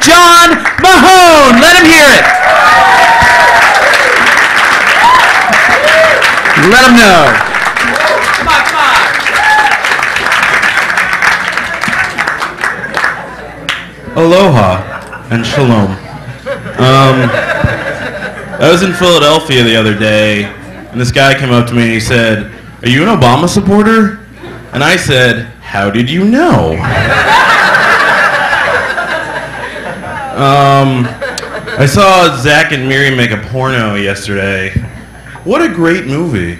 John Mahone. Let him hear it. Let him know. Aloha and shalom. I was in Philadelphia the other day, and this guy came up to me and he said, "Are you an Obama supporter?" And I said, "How did you know?" I saw Zach and Miri make a porno yesterday. What a great movie.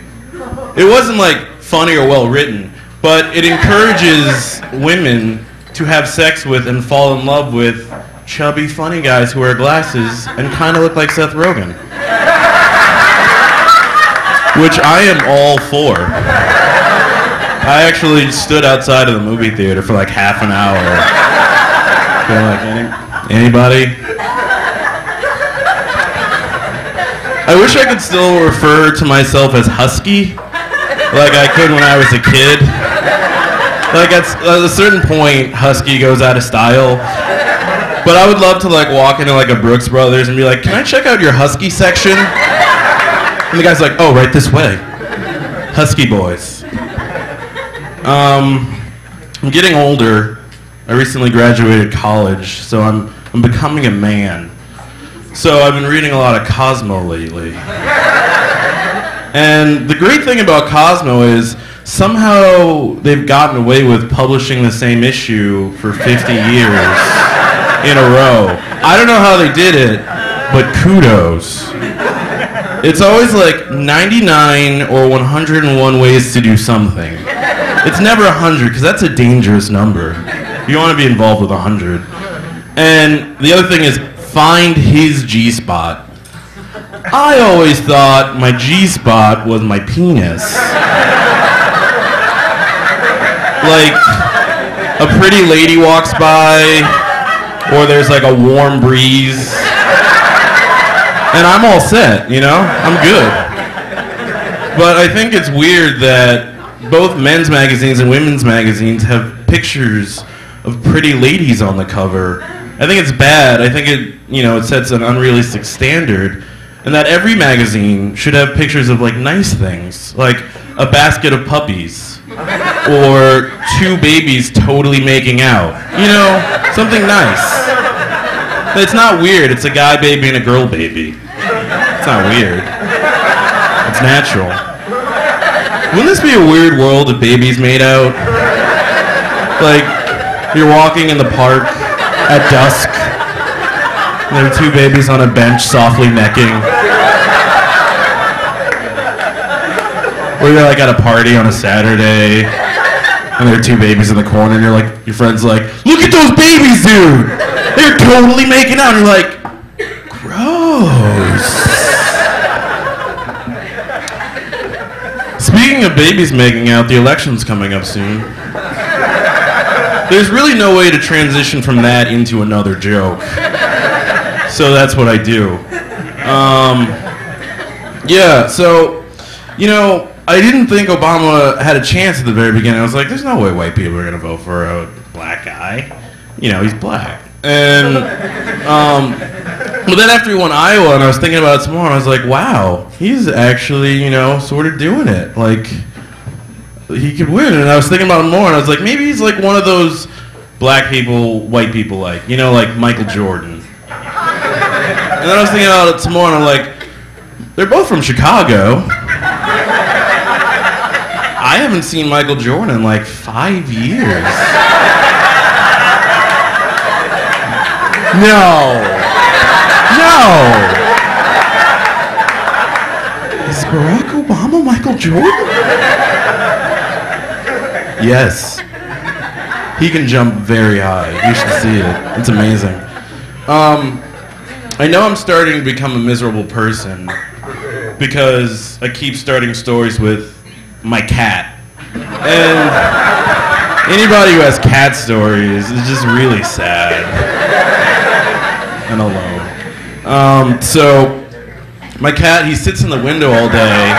It wasn't like funny or well written, but it encourages women to have sex with and fall in love with chubby, funny guys who wear glasses and kind of look like Seth Rogen. Which I am all for. I actually stood outside of the movie theater for like half an hour. Like, anybody? I wish I could still refer to myself as husky, like I could when I was a kid. Like at a certain point, husky goes out of style. But I would love to like walk into like a Brooks Brothers and be like, "Can I check out your husky section?" And the guy's like, "Oh, right this way. Husky boys." I'm getting older. I recently graduated college, so I'm becoming a man. So I've been reading a lot of Cosmo lately. And the great thing about Cosmo is somehow they've gotten away with publishing the same issue for 50 years in a row. I don't know how they did it, but kudos. It's always like 99 or 101 ways to do something. It's never 100, because that's a dangerous number. You don't want to be involved with 100. And the other thing is, find his G-spot. I always thought my G-spot was my penis. Like, a pretty lady walks by, or there's like a warm breeze, and I'm all set, you know? I'm good. But I think it's weird that both men's magazines and women's magazines have pictures of pretty ladies on the cover. I think it's bad. I think it sets an unrealistic standard, and that every magazine should have pictures of like nice things, like a basket of puppies, or two babies totally making out. You know, something nice. It's not weird. It's a guy baby and a girl baby. It's not weird. It's natural. Wouldn't this be a weird world if babies made out? Like, you're walking in the park at dusk, and there are two babies on a bench softly necking. Or you're like at a party on a Saturday, and there are two babies in the corner, and your friend's like, "Look at those babies, dude! They're totally making out." And you're like, gross. Speaking of babies making out, the election's coming up soon. There's really no way to transition from that into another joke. So that's what I do. I didn't think Obama had a chance at the very beginning. I was like, there's no way white people are going to vote for a black guy. He's black. And, but then after he won Iowa, and I was thinking about it some more, and I was like, wow, he's actually, sort of doing it. Like, he could win. And I was thinking about it more, and I was like, maybe he's like one of those black people, white people like, like Michael Jordan. And then I was thinking about it some more, and I'm like, they're both from Chicago. I haven't seen Michael Jordan in like 5 years. No. Is Barack Obama Michael Jordan? Yes. He can jump very high. You should see it. It's amazing. I know I'm starting to become a miserable person because I keep starting stories with my cat. And anybody who has cat stories is just really sad and alone. So my cat, he sits in the window all day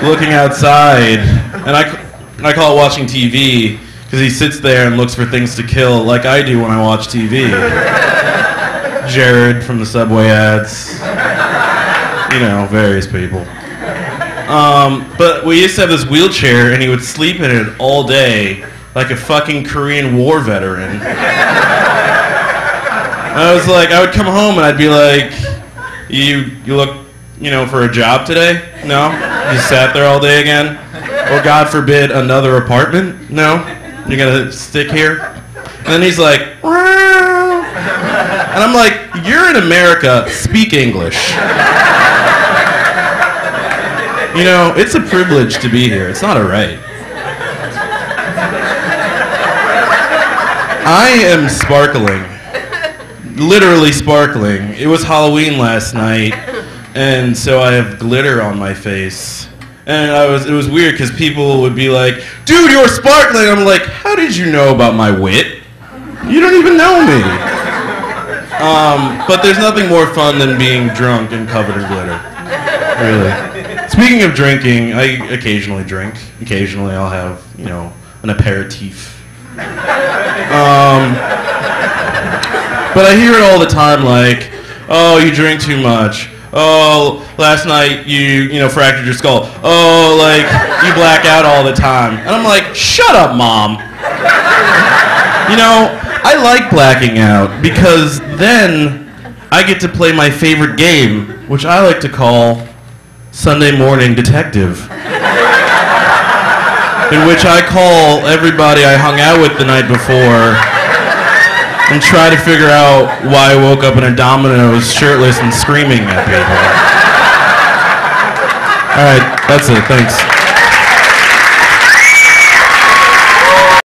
looking outside, and I call it watching TV, Because he sits there and looks for things to kill like I do when I watch TV. Jared from the Subway ads. You know, various people. But we used to have this wheelchair, and he would sleep in it all day like a fucking Korean War veteran. I was like, I would come home and I'd be like, you look, you know, for a job today? No? You sat there all day again? Or God forbid, another apartment? No? You're gonna stick here? And then he's like, "Wow." And I'm like, you're in America, speak English. You know, it's a privilege to be here. It's not a right. I am sparkling. Literally sparkling. It was Halloween last night, and so I have glitter on my face. And it was weird because people would be like, dude, you're sparkling. I'm like, how did you know about my wit? You don't even know me. But there's nothing more fun than being drunk and covered in glitter. Really. Speaking of drinking, I occasionally drink. Occasionally I'll have, you know, an aperitif. But I hear it all the time, like, oh, you drink too much. Oh, last night you fractured your skull. Oh, like, you black out all the time. And I'm like, shut up, Mom. You know, I like blacking out because then I get to play my favorite game, which I like to call Sunday Morning Detective, in which I call everybody I hung out with the night before and try to figure out why I woke up in a Domino's shirtless and screaming at people. All right, that's it. Thanks.